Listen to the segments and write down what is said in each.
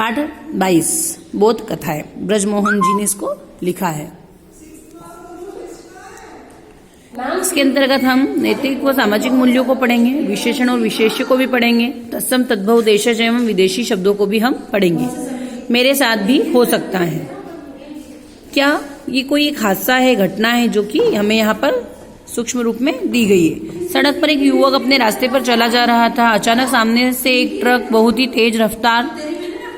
पाठ 22 बोध कथाएं ब्रजमोहन जी ने इसको लिखा है। इसके अंतर्गत हम नैतिक व सामाजिक मूल्यों को पढ़ेंगे, विशेषण और विशेष्य को भी पढ़ेंगे, तत्सम तद्भव देशज एवं विदेशी शब्दों को भी हम पढ़ेंगे। मेरे साथ भी हो सकता है। क्या ये कोई एक हादसा है, घटना है जो कि हमें यहाँ पर सूक्ष्म रूप में दी गई है। सड़क पर एक युवक अपने रास्ते पर चला जा रहा था। अचानक सामने से एक ट्रक बहुत ही तेज रफ्तार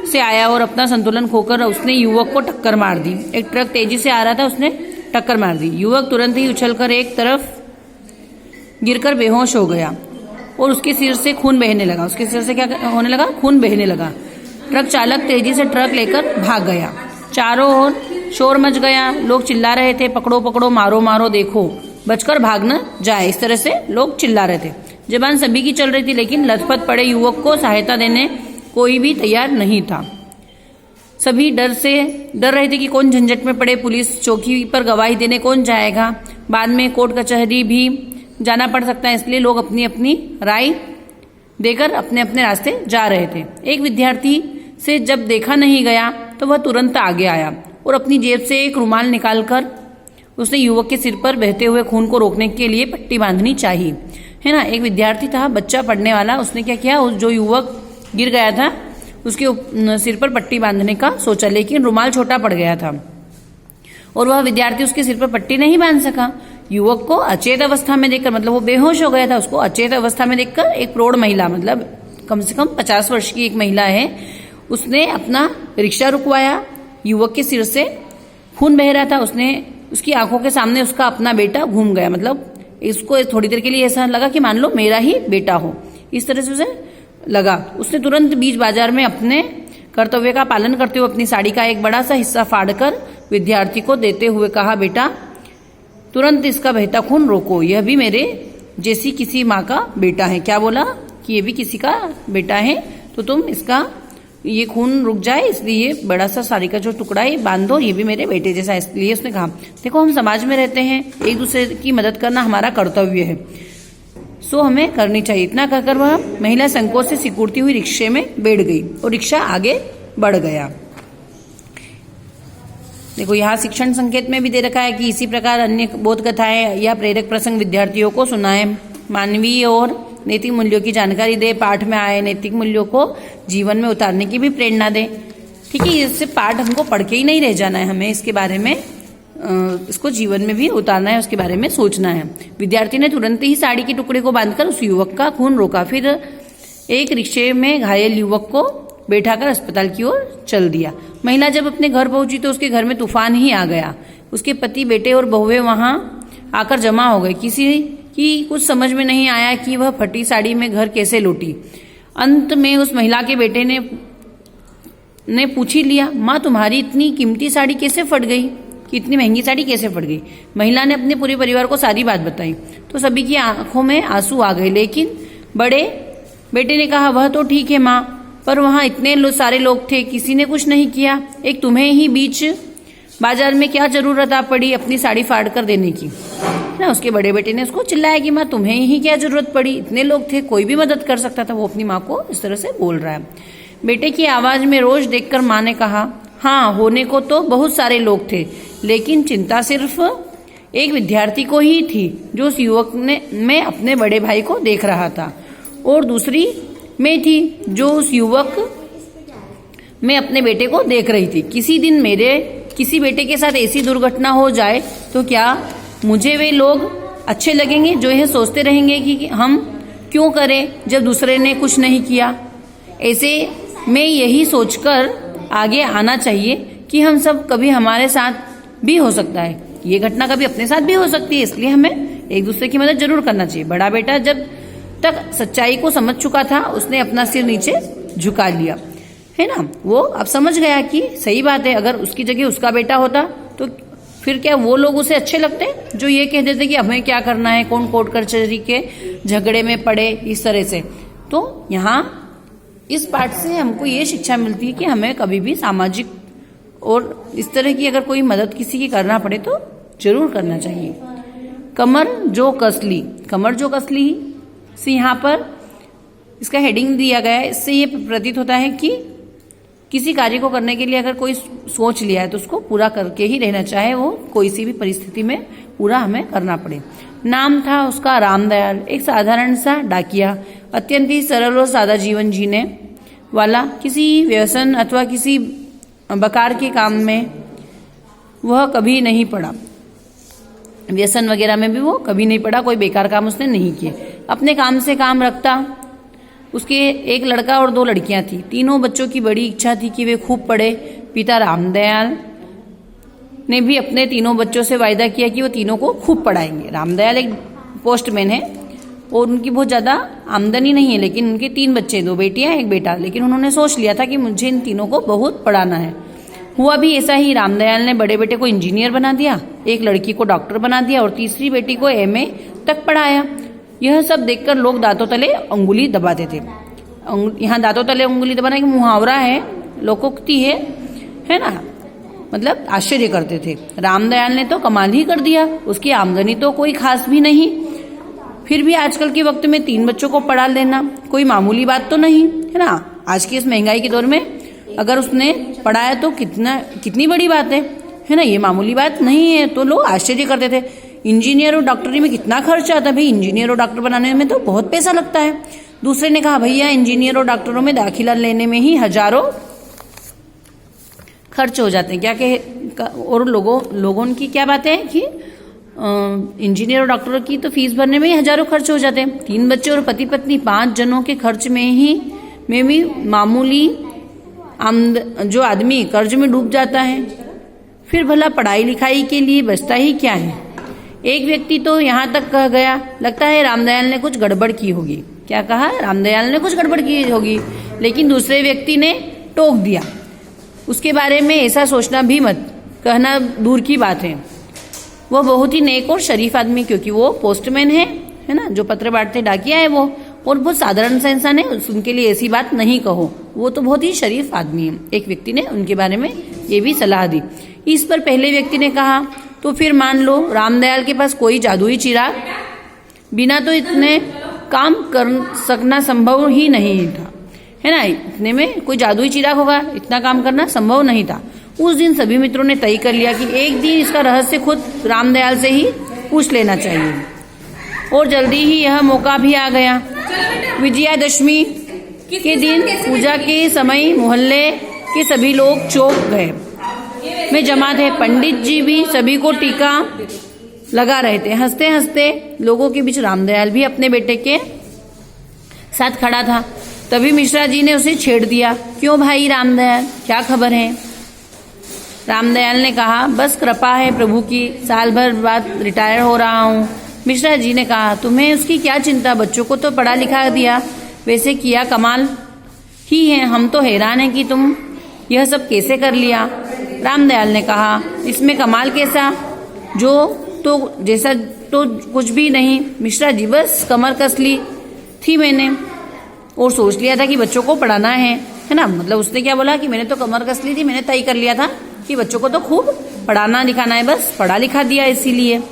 से आया और अपना संतुलन खोकर उसने युवक को टक्कर मार दी। एक ट्रक तेजी से आ रहा था, उसने टक्कर मार दी। युवक तुरंत ही उछलकर एक तरफ गिरकर बेहोश हो गया और उसके सिर से खून बहने लगा। उसके सिर से क्या होने लगा? खून बहने लगा। ट्रक चालक तेजी से ट्रक लेकर भाग गया। चारों ओर शोर मच गया। लोग चिल्ला रहे थे, पकड़ो पकड़ो, मारो मारो, देखो बचकर भाग न जाए। इस तरह से लोग चिल्ला रहे थे। जुबान सभी की चल रही थी, लेकिन लथपथ पड़े युवक को सहायता देने कोई भी तैयार नहीं था। सभी डर रहे थे कि कौन झंझट में पड़े। पुलिस चौकी पर गवाही देने कौन जाएगा? बाद में कोर्ट कचहरी भी जाना पड़ सकता है, इसलिए लोग अपनी अपनी राय देकर अपने अपने रास्ते जा रहे थे। एक विद्यार्थी से जब देखा नहीं गया तो वह तुरंत आगे आया और अपनी जेब से एक रुमाल निकालकर उसने युवक के सिर पर बहते हुए खून को रोकने के लिए पट्टी बांधनी चाहिए, है ना। एक विद्यार्थी था, बच्चा पढ़ने वाला। उसने क्या किया, जो युवक गिर गया था उसके सिर पर पट्टी बांधने का सोचा, लेकिन रुमाल छोटा पड़ गया था और वह विद्यार्थी उसके सिर पर पट्टी नहीं बांध सका। युवक को अचेत अवस्था में देखकर, मतलब वो बेहोश हो गया था, उसको अचेत अवस्था में देखकर एक प्रौढ़ महिला, मतलब कम से कम 50 वर्ष की एक महिला है, उसने अपना रिक्शा रुकवाया। युवक के सिर से खून बह रहा था। उसकी आंखों के सामने उसका अपना बेटा घूम गया, मतलब इसको थोड़ी देर के लिए ऐसा लगा कि मान लो मेरा ही बेटा हो, इस तरह से उसे लगा। उसने तुरंत बीच बाजार में अपने कर्तव्य का पालन करते हुए अपनी साड़ी का एक बड़ा सा हिस्सा फाड़कर विद्यार्थी को देते हुए कहा, बेटा तुरंत इसका बहता खून रोको, यह भी मेरे जैसी किसी माँ का बेटा है। क्या बोला कि ये भी किसी का बेटा है, तो तुम इसका ये खून रुक जाए इसलिए बड़ा सा साड़ी का जो टुकड़ा है बांध दो, ये भी मेरे बेटे जैसा। इसलिए उसने कहा, देखो हम समाज में रहते हैं, एक दूसरे की मदद करना हमारा कर्तव्य है, सो हमें करनी चाहिए। इतना कहकर वह महिला संकोच से सिकुड़ती हुई रिक्शे में बैठ गई और रिक्शा आगे बढ़ गया। देखो यहाँ शिक्षण संकेत में भी दे रखा है कि इसी प्रकार अन्य बोध कथाएं या प्रेरक प्रसंग विद्यार्थियों को सुनाएं, मानवीय और नैतिक मूल्यों की जानकारी दे, पाठ में आए नैतिक मूल्यों को जीवन में उतारने की भी प्रेरणा दे। ठीक है, इससे पाठ हमको पढ़ के ही नहीं रह जाना है, हमें इसके बारे में इसको जीवन में भी उतारना है, उसके बारे में सोचना है। विद्यार्थी ने तुरंत ही साड़ी के टुकड़े को बांधकर उस युवक का खून रोका, फिर एक रिक्शे में घायल युवक को बैठाकर अस्पताल की ओर चल दिया। महिला जब अपने घर पहुंची तो उसके घर में तूफान ही आ गया। उसके पति, बेटे और बहुएं वहां आकर जमा हो गए। किसी की कुछ समझ में नहीं आया कि वह फटी साड़ी में घर कैसे लौटी। अंत में उस महिला के बेटे ने पूछ ही लिया, माँ तुम्हारी इतनी कीमती साड़ी कैसे फट गई, कि इतनी महंगी साड़ी कैसे फट गई। महिला ने अपने पूरे परिवार को सारी बात बताई तो सभी की आंखों में आंसू आ गए, लेकिन बड़े बेटे ने कहा, वह तो ठीक है माँ, पर वहां इतने सारे लोग थे, किसी ने कुछ नहीं किया। एक तुम्हें ही बीच बाजार में क्या जरूरत आ पड़ी अपनी साड़ी फाड़ कर देने की, ना। उसके बड़े बेटे ने उसको चिल्लाया कि माँ तुम्हें ही क्या जरूरत पड़ी, इतने लोग थे, कोई भी मदद कर सकता था। वो अपनी माँ को इस तरह से बोल रहा है। बेटे की आवाज में रोष देखकर माँ ने कहा, हाँ होने को तो बहुत सारे लोग थे, लेकिन चिंता सिर्फ एक विद्यार्थी को ही थी जो उस युवक में अपने बड़े भाई को देख रहा था, और दूसरी मैं थी जो उस युवक में अपने बेटे को देख रही थी। किसी दिन मेरे किसी बेटे के साथ ऐसी दुर्घटना हो जाए तो क्या मुझे वे लोग अच्छे लगेंगे जो यह सोचते रहेंगे कि हम क्यों करें जब दूसरे ने कुछ नहीं किया। ऐसे में यही सोचकर आगे आना चाहिए कि हम सब कभी हमारे साथ भी हो सकता है, ये घटना कभी अपने साथ भी हो सकती है, इसलिए हमें एक दूसरे की मदद जरूर करना चाहिए। बड़ा बेटा जब तक सच्चाई को समझ चुका था उसने अपना सिर नीचे झुका लिया, है ना। वो अब समझ गया कि सही बात है, अगर उसकी जगह उसका बेटा होता तो फिर क्या वो लोग उसे अच्छे लगते जो ये कह देते कि हमें क्या करना है, कौन कोर्ट कचहरी के झगड़े में पड़े, इस तरह से। तो यहाँ इस पाठ से हमको ये शिक्षा मिलती है कि हमें कभी भी सामाजिक और इस तरह की अगर कोई मदद किसी की करना पड़े तो जरूर करना चाहिए। कमर जो कसली से यहाँ पर इसका हेडिंग दिया गया है। इससे ये प्रतीत होता है कि किसी कार्य को करने के लिए अगर कोई सोच लिया है तो उसको पूरा करके ही रहना, चाहे वो कोई सी भी परिस्थिति में पूरा हमें करना पड़े। नाम था उसका रामदयाल, एक साधारण सा डाकिया, अत्यंत ही सरल और सादा जीवन जीने वाला। किसी व्यसन अथवा किसी बकार के काम में वह कभी नहीं पड़ा, व्यसन वगैरह में भी वो कभी नहीं पड़ा, कोई बेकार काम उसने नहीं किए। अपने काम से काम रखता। उसके एक लड़का और 2 लड़कियां थी। तीनों बच्चों की बड़ी इच्छा थी कि वे खूब पढ़े। पिता रामदयाल ने भी अपने तीनों बच्चों से वायदा किया कि वो तीनों को खूब पढ़ाएंगे। रामदयाल एक पोस्टमैन है और उनकी बहुत ज़्यादा आमदनी नहीं है, लेकिन उनके 3 बच्चे, 2 बेटियां 1 बेटा, लेकिन उन्होंने सोच लिया था कि मुझे इन तीनों को बहुत पढ़ाना है। हुआ भी ऐसा ही। रामदयाल ने बड़े बेटे को इंजीनियर बना दिया, एक लड़की को डॉक्टर बना दिया और तीसरी बेटी को MA तक पढ़ाया। यह सब देखकर लोग दांतों तले अंगुली दबाते थे। यहाँ दांतों तले अंगुली दबाना एक मुहावरा है, लोकोक्ति है ना, मतलब आश्चर्य करते थे। रामदयाल ने तो कमाल ही कर दिया, उसकी आमदनी तो कोई खास भी नहीं, फिर भी आजकल के वक्त में 3 बच्चों को पढ़ा लेना कोई मामूली बात तो नहीं है ना। आज की इस महंगाई के दौर में अगर उसने पढ़ाया तो कितनी बड़ी बात है ना, ये मामूली बात नहीं है। तो लोग आश्चर्य करते थे। इंजीनियर और डॉक्टरी में कितना खर्च आता है भाई, इंजीनियर और डॉक्टर बनाने में तो बहुत पैसा लगता है। दूसरे ने कहा भैया इंजीनियर और डॉक्टरों में दाखिला लेने में ही हजारों खर्च हो जाते हैं। क्या कहे, और लोगों की क्या बातें हैं कि इंजीनियर और डॉक्टरों की तो फीस भरने में ही हजारों खर्च हो जाते हैं। 3 बच्चे और पति पत्नी 5 जनों के खर्च में भी मामूली जो आदमी कर्ज में डूब जाता है, फिर भला पढ़ाई लिखाई के लिए बचता ही क्या है। एक व्यक्ति तो यहाँ तक कह गया, लगता है रामदयाल ने कुछ गड़बड़ की होगी। क्या कहा, रामदयाल ने कुछ गड़बड़ की होगी। लेकिन दूसरे व्यक्ति ने टोक दिया, उसके बारे में ऐसा सोचना भी मत, कहना दूर की बात है। वो बहुत ही नेक और शरीफ आदमी, क्योंकि वो पोस्टमैन है ना, जो पत्र बांटते डाकिया है वो, और बहुत साधारण सा इंसान है, उनके लिए ऐसी बात नहीं कहो, वो तो बहुत ही शरीफ आदमी है। एक व्यक्ति ने उनके बारे में ये भी सलाह दी। इस पर पहले व्यक्ति ने कहा, तो फिर मान लो रामदयाल के पास कोई जादुई चिराग बिना तो इतने काम कर सकना संभव ही नहीं था, है ना। इतने में कोई जादुई चिराग होगा, इतना काम करना संभव नहीं था। उस दिन सभी मित्रों ने तय कर लिया कि एक दिन इसका रहस्य खुद रामदयाल से ही पूछ लेना चाहिए। और जल्दी ही यह मौका भी आ गया। विजयादशमी के दिन पूजा के समय मोहल्ले के सभी लोग चौक गए में जमा थे। पंडित जी भी सभी को टीका लगा रहे थे। हंसते हंसते लोगों के बीच रामदयाल भी अपने बेटे के साथ खड़ा था। तभी मिश्रा जी ने उसे छेड़ दिया, क्यों भाई रामदयाल, क्या खबर है। रामदयाल ने कहा, बस कृपा है प्रभु की, साल भर बाद रिटायर हो रहा हूँ। मिश्रा जी ने कहा, तुम्हें उसकी क्या चिंता, बच्चों को तो पढ़ा लिखा दिया, वैसे किया कमाल ही है, हम तो हैरान हैं कि तुम यह सब कैसे कर लिया। रामदयाल ने कहा, इसमें कमाल कैसा, जैसा तो कुछ भी नहीं मिश्रा जी, बस कमर कस ली थी मैंने और सोच लिया था कि बच्चों को पढ़ाना है ना। मतलब उसने क्या बोला कि मैंने तो कमर कस ली थी, मैंने तय कर लिया था कि बच्चों को तो खूब पढ़ाना लिखाना है, बस पढ़ा लिखा दिया, इसीलिए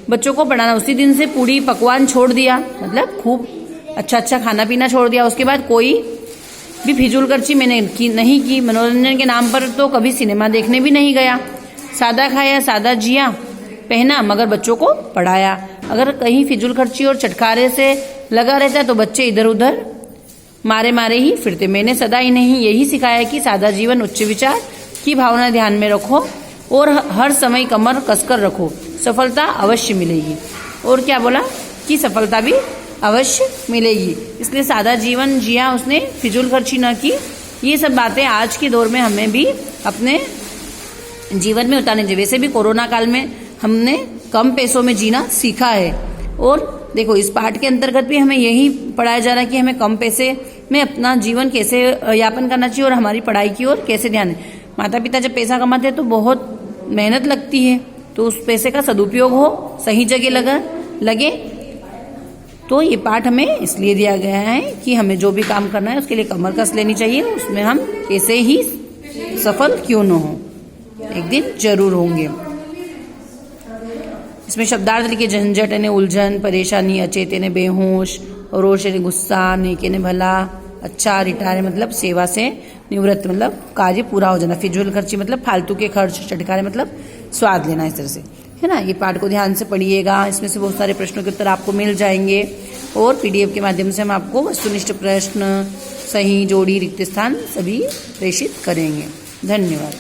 बच्चों को पढ़ाना। उसी दिन से पूरी पकवान छोड़ दिया, मतलब खूब अच्छा खाना पीना छोड़ दिया। उसके बाद कोई भी फिजूल खर्ची मैंने नहीं की। मनोरंजन के नाम पर तो कभी सिनेमा देखने भी नहीं गया। सादा खाया, सादा जिया, पहना, मगर बच्चों को पढ़ाया। अगर कहीं फिजूल खर्ची और चटखारे से लगा रहता तो बच्चे इधर उधर मारे ही फिरते। मैंने सदा इन्हें यही सिखाया कि सादा जीवन, उच्च विचार की भावना ध्यान में रखो और हर समय कमर कसकर रखो, सफलता अवश्य मिलेगी। और क्या बोला कि सफलता भी अवश्य मिलेगी। इसलिए सादा जीवन जिया उसने, फिजूल खर्ची न की। ये सब बातें आज के दौर में हमें भी अपने जीवन में उतारनी चाहिए। वैसे भी कोरोना काल में हमने कम पैसों में जीना सीखा है। और देखो, इस पाठ के अंतर्गत भी हमें यही पढ़ाया जा रहा है कि हमें कम पैसे में अपना जीवन कैसे यापन करना चाहिए और हमारी पढ़ाई की ओर कैसे ध्यान है। माता पिता जब पैसा कमाते हैं तो बहुत मेहनत लगती है, तो उस पैसे का सदुपयोग हो, सही जगह लगे। तो ये पाठ हमें इसलिए दिया गया है कि हमें जो भी काम करना है उसके लिए कमर कस लेनी चाहिए, उसमें हम कैसे ही सफल क्यों न हो, एक दिन जरूर होंगे। इसमें शब्दार्थ लिखे, झंझट ने उलझन, परेशानी, अचेते ने बेहोश, रोष ने गुस्सा, नेके ने भला, अच्छा रिटायर मतलब सेवा से निवृत्त मतलब कार्य पूरा हो जाना। फिजूल खर्ची मतलब फालतू के खर्च। चटकारे मतलब स्वाद लेना, इस तरह से है ना। ये पाठ को ध्यान से पढ़िएगा, इसमें से बहुत सारे प्रश्नों के उत्तर आपको मिल जाएंगे और पीडीएफ के माध्यम से हम आपको वस्तुनिष्ठ प्रश्न, सही जोड़ी, रिक्त स्थान सभी प्रेषित करेंगे। धन्यवाद।